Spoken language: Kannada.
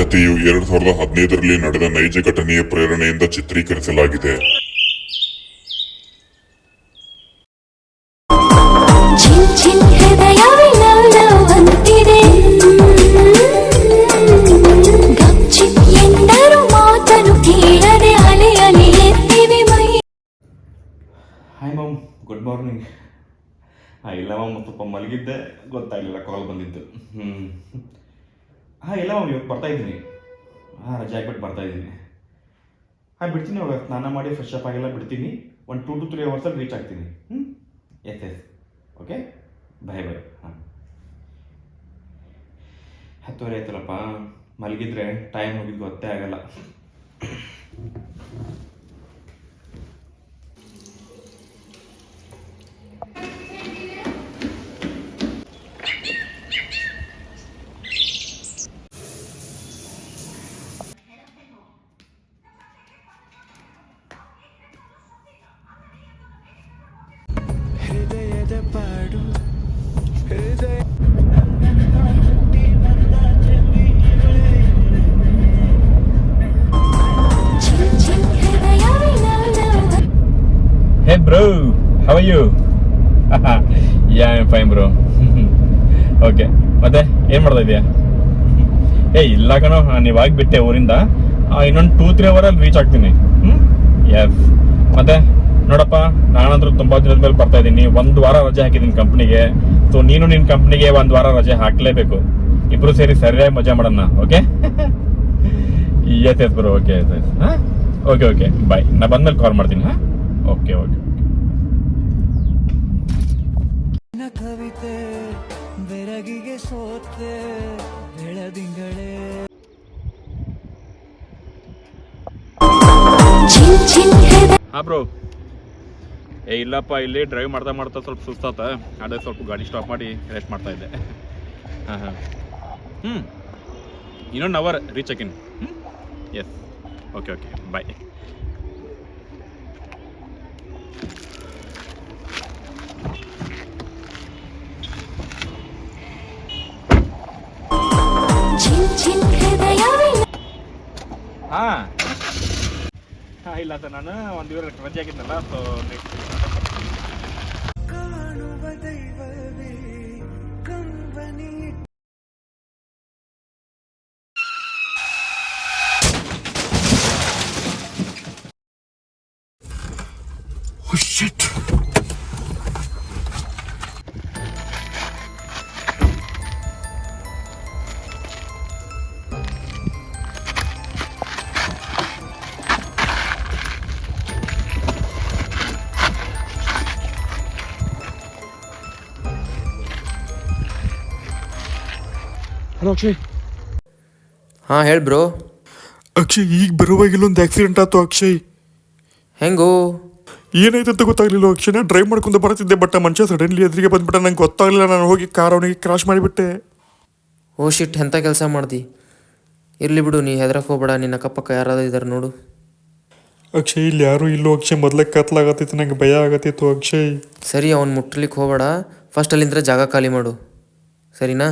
ಕಥೆಯು 2015ರಲ್ಲಿ ನಡೆದ ನೈಜ ಘಟನೆಯ ಪ್ರೇರಣೆಯಿಂದ ಚಿತ್ರೀಕರಿಸಲಾಗಿದೆ. Hi ma'am, good morning. ಇಲ್ಲ ಮಾಮ್, ಸ್ವಲ್ಪ ಮಲಗಿದ್ದೆ, ಗೊತ್ತಾಗಲಿಲ್ಲ ಕಾಲ್ ಬಂದಿದ್ದು. ಇಲ್ಲ ಮಾಮ್, ಇವತ್ತು ಬರ್ತಾಯಿದ್ದೀನಿ. ರಜೆ ಹಾಕ್ಬಿಟ್ಟು ಬರ್ತಾಯಿದ್ದೀನಿ. ಬಿಡ್ತೀನಿ. ಇವಾಗ ಸ್ನಾನ ಮಾಡಿ ಫ್ರೆಶ್ ಅಪ್ ಆಗೆಲ್ಲ ಬಿಡ್ತೀನಿ. 1 2 to 3 ಅವರ್ಸಲ್ಲಿ ರೀಚ್ ಆಗ್ತೀನಿ. ಎಸ್ ಓಕೆ, ಬಾಯ್. 10:30 ಆಯ್ತಲ್ಲಪ್ಪ, ಮಲಗಿದ್ರೆ ಟೈಮ್ ಹೋಗಿದ್ದು ಗೊತ್ತೇ ಆಗಲ್ಲ. Hey bro, how are you? Yeah, I'm fine bro. Okay, ಮತ್ತೆ ಏನು ಮಾಡ್ತಾ ಇದೀಯಾ? ಇಲ್ಲ ಕಣೋ, ನಾನು ಇವಾಗ ಬಿಟ್ಟೆ ಊರಿಂದ. ಇನ್ನೊಂದು 2-3 ಅವರಲ್ಲಿ ರೀಚ್ ಆಗ್ತೀನಿ. ಎಸ್. ಮತ್ತೆ ನೋಡಪ್ಪ, ನಾನಂದ್ರೂ ತುಂಬ ದಿನದ ಮೇಲೆ ಬರ್ತಾ ಇದ್ದೀನಿ. 1 ವಾರ ರಜೆ ಹಾಕಿದ್ದೀನಿ ಕಂಪ್ನಿಗೆ. ಸೊ ನೀನು ನಿನ್ನ ಕಂಪ್ನಿಗೆ 1 ವಾರ ರಜೆ ಹಾಕಲೇಬೇಕು. ಇಬ್ರು ಸೇರಿ ಸರಿಯಾಗಿ ಮಜಾ ಮಾಡೋಣ. Okay? Yes bro. Okay okay bye. ನಾ ಬಂದ್ಮೇಲೆ ಕಾಲ್ ಮಾಡ್ತೀನಿ. ಓಕೆ. ಕವಿತೆ ಬೆರಗಿಗೆ ಸೋತೆ ಬೆಳದಿಂಗಳೇ. ಬ್ರೋ, ಇಲ್ಲಪ್ಪ, ಇಲ್ಲಿ ಡ್ರೈವ್ ಮಾಡ್ತಾ ಸ್ವಲ್ಪ ಸುಸ್ತಾತ. ಅದೇ ಸ್ವಲ್ಪ ಗಾಡಿ ಸ್ಟಾಪ್ ಮಾಡಿ ರೆಸ್ಟ್ ಮಾಡ್ತಾ ಇದ್ದೆ. ಇನ್ನೊಂದು ಅವರ್ ರೀಚ್ ಆಗಿನ್. ಎಸ್. Okay bye. ಇಲ್ಲ ಸರ್, ನಾನು 1 ದಿವಸ ರಜೆ ಆಗಿದ್ನಲ್ಲ. ಸೊ ನೆಕ್ಸ್ಟ್ ಕಾಣುವ ದೈವವೇ ಕಂಬನಿ. Oh shit. ಹಲೋ ಅಕ್ಷಯ್. ಹೇಳಿ ಬ್ರೋ. ಅಕ್ಷಯ್, ಈಗ ಬರುವಾಗ ಇಲ್ಲೊಂದು ಆಕ್ಸಿಡೆಂಟ್ ಆಯ್ತು ಅಕ್ಷಯ್. ಹೆಂಗೋ? ಏನಾಯ್ತಂತ ಗೊತ್ತಾಗ್ಲಿಲ್ಲ ಅಕ್ಷಯ್. ನಾನು ಡ್ರೈವ್ ಮಾಡ್ಕೊಂಡು ಬರ್ತಿದ್ದೆ, ಬಟ್ ಆ ಮನುಷ್ಯ ಸಡನ್ಲಿ ಎದುರಿಗೆ ಬಂದ್ಬಿಟ್ಟ. ನಂಗೆ ಗೊತ್ತಾಗಲಿಲ್ಲ. ನಾನು ಹೋಗಿ ಕಾರ್ ಅವನಿಗೆ ಕ್ರಾಶ್ ಮಾಡಿಬಿಟ್ಟೆ. ಓ ಶಿಟ್, ಎಂಥ ಕೆಲಸ ಮಾಡ್ದಿ. ಇರಲಿ ಬಿಡು, ನೀ ಹೆದರಕ್ಕೆ ಹೋಗ್ಬೇಡ. ನಿನ್ನ ಅಕ್ಕಪಕ್ಕ ಯಾರಾದರೂ ಇದ್ದಾರೆ ನೋಡು. ಅಕ್ಷಯ್, ಇಲ್ಲಿ ಯಾರೂ ಇಲ್ಲೋ ಅಕ್ಷಯ್. ಮೊದಲೇ ಕತ್ಲಾಗತ್ತಿತ್ತು, ನಂಗೆ ಭಯ ಆಗತ್ತಿತ್ತು ಅಕ್ಷಯ್. ಸರಿ, ಅವ್ನು ಮುಟ್ಲಿಕ್ಕೆ ಹೋಗಬೇಡ. ಫಸ್ಟ್ ಅಲ್ಲಿಂದ ಜಾಗ ಖಾಲಿ ಮಾಡು, ಸರಿನಾ?